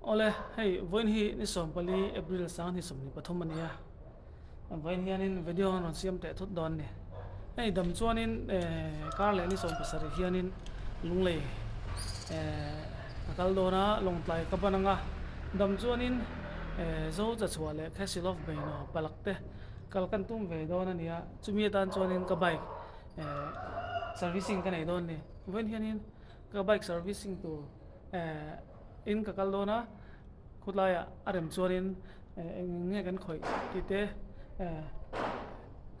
ole hei voin hi ni som pali april sang ni som ni pathum ania voin hianin video non siam te thut don ni hei dam chuanin kar le ni som pasari hianin lunglei akal dona long tlai ka bananga dam chuanin zo cha chua le khasilov beino palakte kalkan tum ve don ania chumi tan chuanin ka bike servicing ka nei don ni voin hianin ka bike servicing tu in ka kaldona khutlaya arem chuanin nge kan khoi tite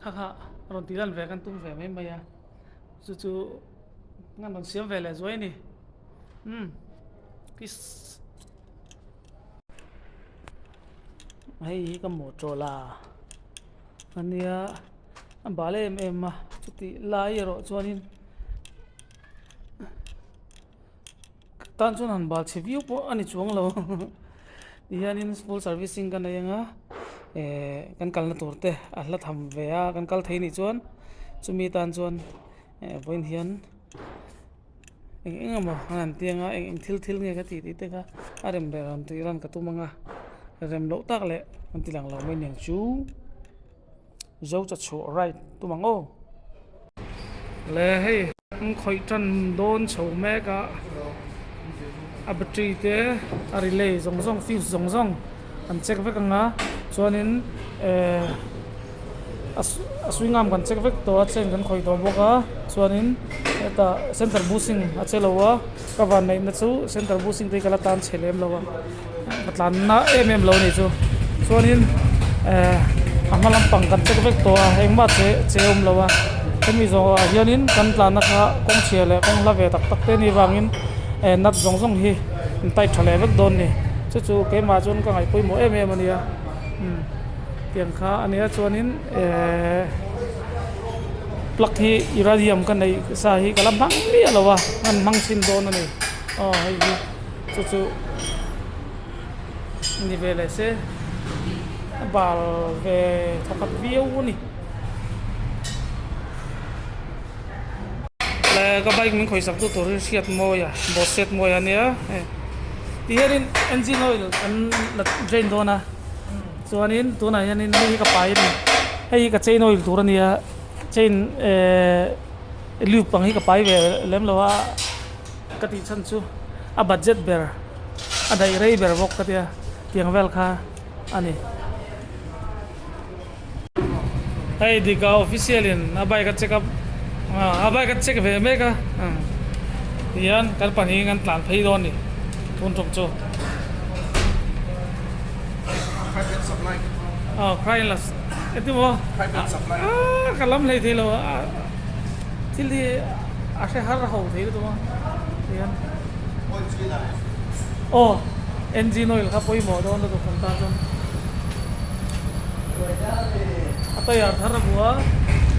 kha ron tilan ve kan tum ve mai maya chu ngan ron siam ve le zoi ni kis ai ka mo chola ania bale em ma chuti lai ro chuanin tan chun han bal chhiu po ani chuang lo hianin full servicing kan anga kan kalna turte ahla tham ve a kan kal thei ni chuan chumi tan chuan voin hian eng amo han tianga eng thil nge ka ti te ka arem re ram ti ran ka tumanga rem lo tak le an tilang lo mai neng chu zo cha chu right tumango le hei khoi tan don chho me ka a battery te a relay zong fuse zong an check vek anga chuanin a swingam kan check vek to a chen kan khoi to boka chuanin eta center boosting a chelowa ka van nei na chu center boosting te kala tan chelem lowa patlan na lo ni chu chuanin amalam pang kan check vek to a hengma cheum lowa kemi zo hianin kan tlan na kha kong chele kong la ve tak te ni wangin nat zong hi tai thale vek don ni chu ke ma chun ka ngai pui mo em ania tiang kha ania chuanin plug hi iradium kan nei sa hi kala mang ri alawa an mang sin don ani hei chu ni vele se bal ve thokat viu ni le ka bike min khoi sak tu tur siat moya bo set moya nia tiherin engine oil kan la drain dona chuanin tuna hianin hei ka pai ni hei ka chain oil tur ania chain loop pang hi ka pai ve lem lowa ka ti chan chu a budget ber a dai rei ber bok ka tia tiang vel kha ani hei dika official in a bike ka check up abai ka check ve me ka hian kan pani ngan tlan phei don ni tun tok chu Private supply. Krailas etimo Private supply. kalam lei thilo til di ase har ho thei tu ma hian engine oil ka poi mo don to kan ta chon atai ar thar bua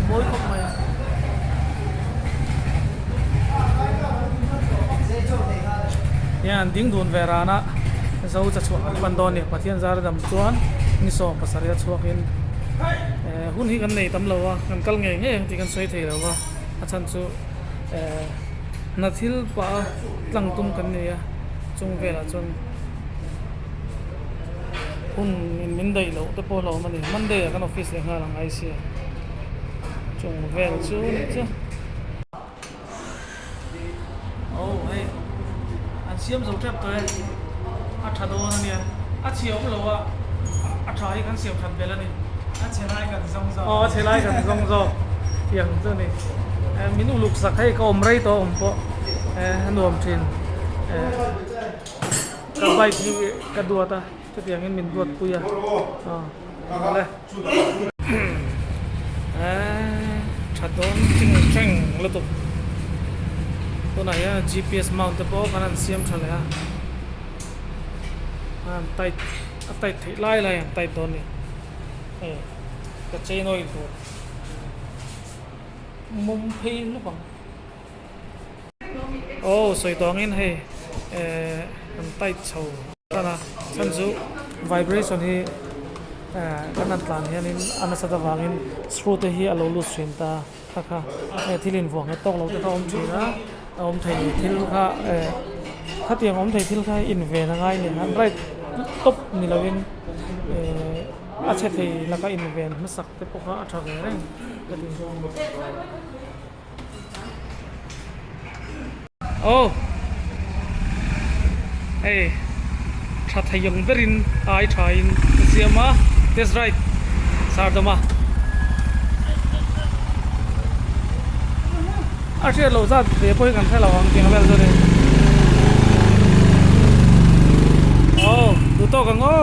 moi khop maya yan ding dun verana zo cha chuak pandon ni pathian zar dam chuan ni som pasaria chuakin hun hi kan nei tam lowa kan kal nge ti kan soi thei lowa achan chu nathil pa tlang tum kan ne ya chung vela chun hun min dai lo te po lo mani monday kan office le ngalang ai si chung vel chu ni chu hey an siam zo trap to a thado ania a chiom lowa a thai kan siam khat belani a chelai kan zong zo tiang chu ni min uluk sak hai ka om rei to om po nuam thin ka bai thi ka duata chu tiang in min duat puya le thadon cheng lo to tuna ya GPS mount po kanan siam thale ha tai thei lai tai don ni ka chain oil to mum phei lu bang soi tong in he an tai chau kana chanju vibration hi kanan tlan hianin anasada wangin screw te hi alo lu string ta kha thilin wang he tok lo te ka om thina om thei thil kha ถ้าเตียงอมไทยที่เราอินเวนง่ายเนี่ยนะไรตบนี่เราเป็นอาเชทีแล้วก็อินเวนมาสักแต่พวกเขาอัดอะไรนั่นก็ดีโอ้เฮ้ถ้าไทยยังเบรินไอทายน์เสียมา that's right สาดมาอาเชียเราจะเดี๋ยวพูดกันให้เราฟังเพียงแบบนี้โอ้ดูโต๊ะกันโอ้